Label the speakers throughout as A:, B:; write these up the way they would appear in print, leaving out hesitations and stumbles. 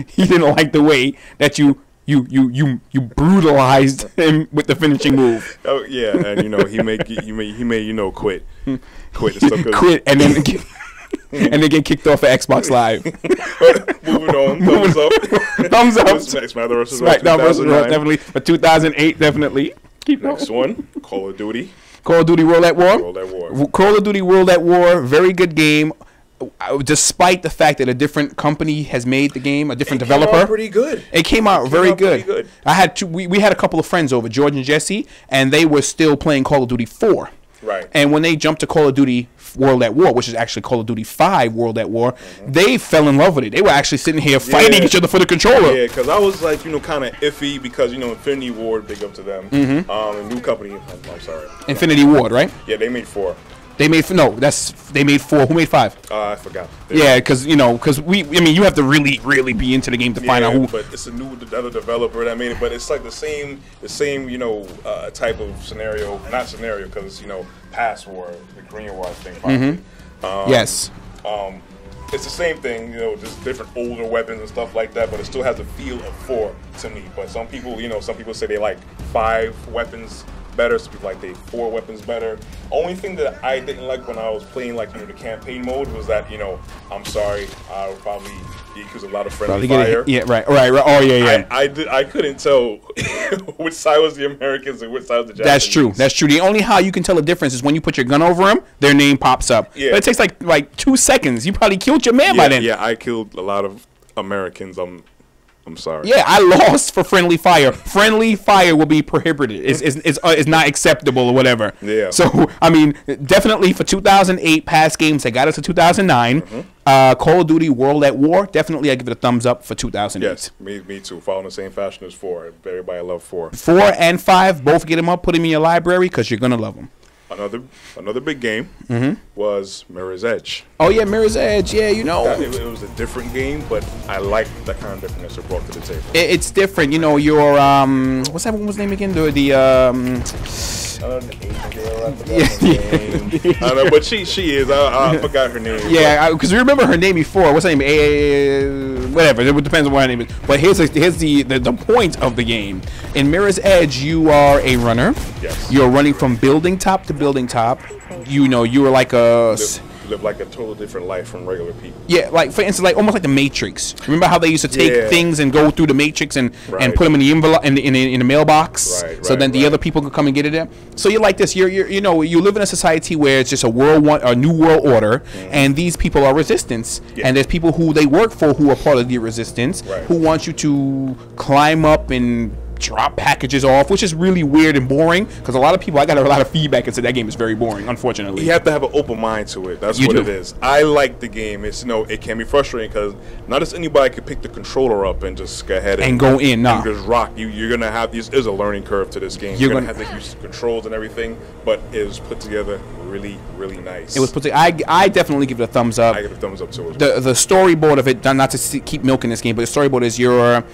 A: he didn't like the way that you brutalized him with the finishing move.
B: Oh yeah, and he made quit and stuff.
A: Quit and then and then get kicked off of Xbox Live.
B: Moving on, thumbs up.
A: Thumbs up.
B: SmackDown versus
A: Raw, definitely. For 2008, definitely. Keep
B: Next one, Call of Duty.
A: Call of Duty World at War.
B: World at War.
A: Call of Duty World at War. Very good game. Despite the fact that a different company has made the game, a different developer. It came out
B: pretty good.
A: It came out very good. I had we had a couple of friends over, George and Jesse, and they were still playing Call of Duty 4.
B: Right.
A: And when they jumped to Call of Duty World at War, which is actually Call of Duty 5 World at War, they fell in love with it. They were actually sitting here fighting each other for the controller.
B: Yeah, because I was like, kind of iffy because, Infinity Ward, big up to them. A new company. I'm sorry.
A: Infinity Ward, right?
B: Yeah, they made 4.
A: They made they made 4. Who made 5?
B: I forgot.
A: Yeah, because you have to really be into the game to find out who.
B: But it's other developer that made it. But it's like the same type of scenario, not scenario, because it's past war, the Korean War, I think.
A: Yes.
B: It's the same thing, just different older weapons and stuff like that. But it still has a feel of 4 to me. But some people say they like 5 weapons better, so people like they 4 weapons better. Only thing that I didn't like when I was playing the campaign mode was that I'm sorry, I would probably use a lot of friendly fire.
A: Yeah, right. Oh yeah.
B: I couldn't tell which side was the Americans and which side was the Japanese.
A: That's true. The only how you can tell the difference is when you put your gun over them, their name pops up.
B: Yeah.
A: But it takes like 2 seconds. You probably killed your man by then.
B: Yeah, I killed a lot of Americans. I'm sorry.
A: Yeah, I lost for friendly fire. Friendly fire will be prohibited. It's not acceptable or whatever.
B: Yeah.
A: So, definitely for 2008 past games that got us to 2009, Call of Duty World at War, definitely I give it a thumbs up for 2008.
B: Yes, me too. Following the same fashion as 4. Everybody love 4.
A: 4 and 5, both get them up, put them in your library because you're going to love them.
B: Another big game was Mirror's Edge.
A: Oh yeah, Mirror's Edge. Yeah,
B: it was a different game, but I liked the kind of difference it brought to the table.
A: It's different. Your what's that woman's name again?
B: I don't know, but she is. I forgot her name.
A: Yeah, because we remember her name before. What's her name? Whatever. It depends on what her name is. But here's the point of the game. In Mirror's Edge, you are a runner.
B: Yes.
A: You're running from building top to building top. You were like a
B: live like a total different life from regular people.
A: Yeah, like for instance, almost like the Matrix. Remember how they used to take things and go through the Matrix and put them in the envelope in the mailbox, so then the other people could come and get it there. So you're like this. You live in a society where it's just a new world order, and these people are resistance, and there's people who they work for who are part of the resistance, who want you to climb up and drop packages off, which is really weird and boring because I got a lot of feedback and said that game is very boring, unfortunately.
B: You have to have an open mind to it. That's what it is. I like the game. It's it can be frustrating because not just anybody can pick the controller up and just go ahead and
A: go in.
B: And just rock. You're gonna have there's a learning curve to this game. You're gonna have to use controls and everything, but it was put together really, really nice.
A: It was put together. I definitely give it a thumbs up.
B: I give it a thumbs up too.
A: The storyboard of it, not to keep milking this game, but the storyboard is you're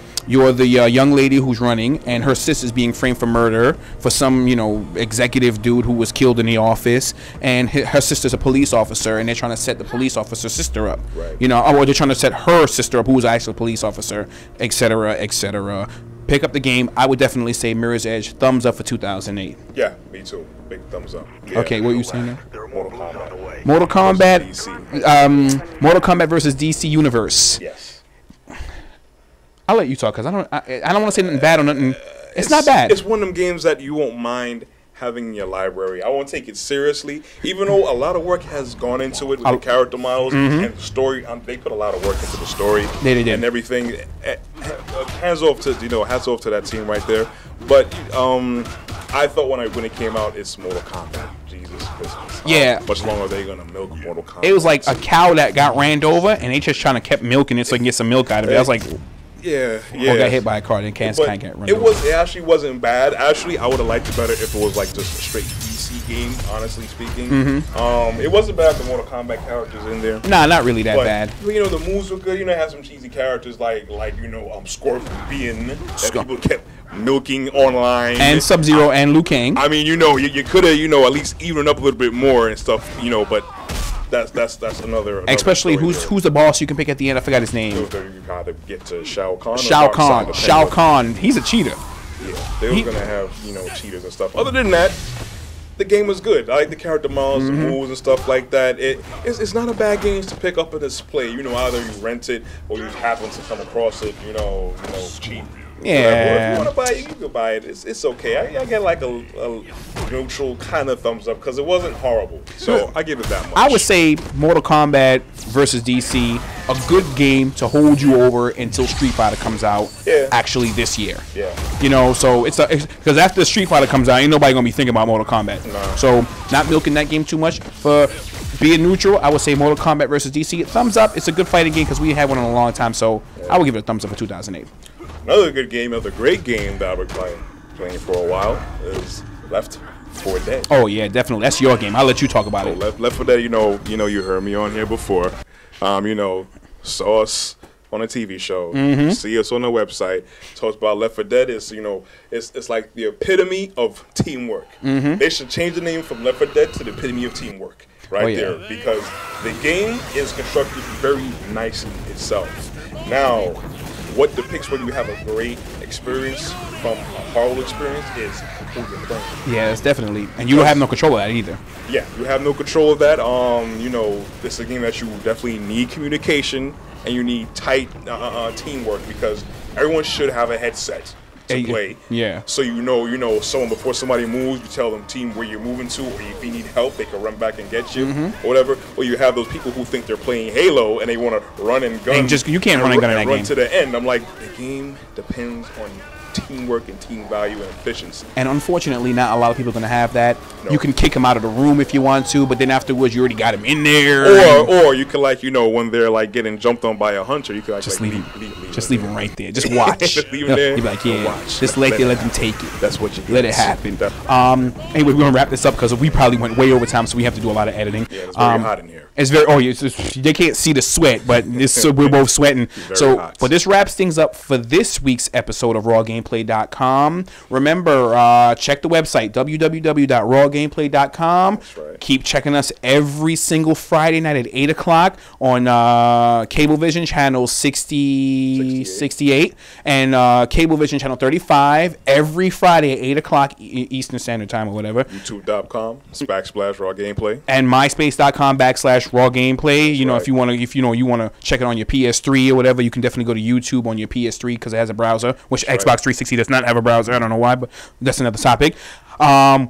A: the young lady who's running, and her sister's being framed for murder for some executive dude who was killed in the office, and her sister's a police officer, and they're trying to set the police officer's sister up.
B: Right.
A: Or they're trying to set her sister up, who was actually a police officer, etc., etc. Pick up the game. I would definitely say Mirror's Edge, thumbs up for 2008.
B: Yeah, me too. Big thumbs up. Yeah.
A: Okay, what are you saying now?
B: Mortal Kombat.
A: Mortal Kombat. Mortal Kombat versus DC Universe.
B: Yes.
A: I'll let you talk because I don't want to say nothing bad or nothing. It's not bad.
B: It's one of them games that you won't mind having in your library. I won't take it seriously, even though a lot of work has gone into it with the character models and the story. They put a lot of work into the story and everything. Hands off to that team right there. But I thought when it came out, it's Mortal Kombat. Jesus Christmas.
A: Yeah.
B: How much longer are they gonna milk Mortal Kombat?
A: It was like a cow that got ran over, and they just trying to keep milking it so they can get some milk out of it. I was like.
B: Yeah.
A: Or got hit by a car and can't get run over.
B: It actually wasn't bad. Actually, I would have liked it better if it was like just a straight DC game, honestly speaking. It wasn't bad with the Mortal Kombat characters in there.
A: Nah, not really that bad.
B: The moves were good. It had some cheesy characters like Scorpion that people kept milking online.
A: And Sub-Zero and Liu Kang.
B: I mean, you could have, at least evened up a little bit more and stuff, but that's another
A: especially who's the boss you can pick at the end. I forgot his name.
B: You gotta get to Shao Kahn.
A: Shao Kahn. He's a cheater.
B: Yeah, they were gonna have cheaters and stuff. Other than that, the game was good. I like the character models, the moves and stuff like that. It's not a bad game to pick up and display. Either you rent it or you happen to come across it. Cheap.
A: Yeah.
B: If you want to buy it, you can buy it. It's okay. I get like a neutral kind of thumbs up because it wasn't horrible. So I give it that much.
A: I would say Mortal Kombat versus DC, a good game to hold you over until Street Fighter comes out.
B: Yeah.
A: Actually, this year.
B: Yeah.
A: So it's because after Street Fighter comes out, ain't nobody gonna be thinking about Mortal Kombat.
B: Nah.
A: So not milking that game too much. For being neutral, I would say Mortal Kombat versus DC. Thumbs up. It's a good fighting game because we had one in a long time. So I would give it a thumbs up for 2008.
B: Another good game, another great game that I've been playing for a while is Left 4 Dead.
A: Oh yeah, definitely. That's your game. I'll let you talk about it.
B: Left 4 Dead. You heard me on here before. Saw us on a TV show. See us on the website. Talks about Left 4 Dead. It's like the epitome of teamwork. They should change the name from Left 4 Dead to the epitome of teamwork. There, because the game is constructed very nicely itself. Now, what depicts when you have a great experience from a horrible experience is who you're playing.
A: Yeah, that's definitely. And you don't have no control of that either.
B: Yeah, you have no control of that. This is a game that you definitely need communication and you need tight teamwork because everyone should have a headset to play.
A: Yeah.
B: So someone before somebody moves, you tell them team where you're moving to, or if you need help, they can run back and get you, or whatever. Or you have those people who think they're playing Halo and they want to run and gun.
A: And you can't run and gun in that game.
B: Run to the end. I'm like, the game depends on teamwork and team value and efficiency.
A: And unfortunately, not a lot of people are going to have that.
B: No.
A: You can kick them out of the room if you want to, but then afterwards, you already got him in there.
B: Or you can when they're like getting jumped on by a hunter, you can
A: just leave him right there. Just watch.
B: Just leave him there.
A: You'd be like, watch. Just let them take it.
B: That's what you
A: let it happen. Anyway, we're gonna wrap this up because we probably went way over time, so we have to do a lot of editing.
B: Yeah, it's very hot in here.
A: It's very they can't see the sweat, but we're both sweating. But this wraps things up for this week's episode of RawGameplay.com. Remember, check the website www.rawgameplay.com.
B: That's right.
A: Keep checking us every single Friday night at 8 o'clock on Cablevision channel 68 and Cablevision channel 35 every Friday at 8 o'clock Eastern Standard Time or whatever.
B: YouTube.com/RawGameplay
A: and MySpace.com/RawGameplay. If you want to check it on your PS3 or whatever, you can definitely go to YouTube on your PS3 because it has a browser, which Xbox 360 does not have a browser. I don't know why, but that's another topic.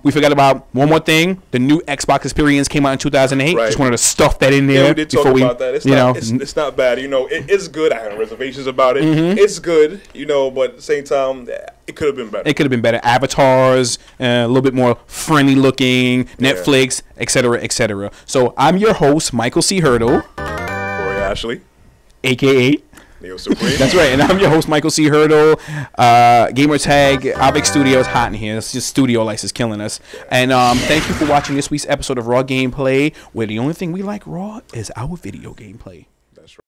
A: We forgot about one more thing. The new Xbox experience came out in 2008.
B: Right.
A: Just wanted to stuff that in there.
B: Yeah, we did talk about that. It's not bad. It's good. I had reservations about it. It's good. But at the same time, it could have been better.
A: It could have been better. Avatars, a little bit more friendly looking. Netflix, etc., etc. So I'm your host, Michael C. Hurdle.
B: Corey Ashley,
A: a.k.a.
B: Neo Supreme.
A: That's right, and I'm your host, Michael C. Hurdle. Gamertag, Avex Studio. It's hot in here. It's just studio lights is killing us. And thank you for watching this week's episode of Raw Gameplay, where the only thing we like raw is our video gameplay.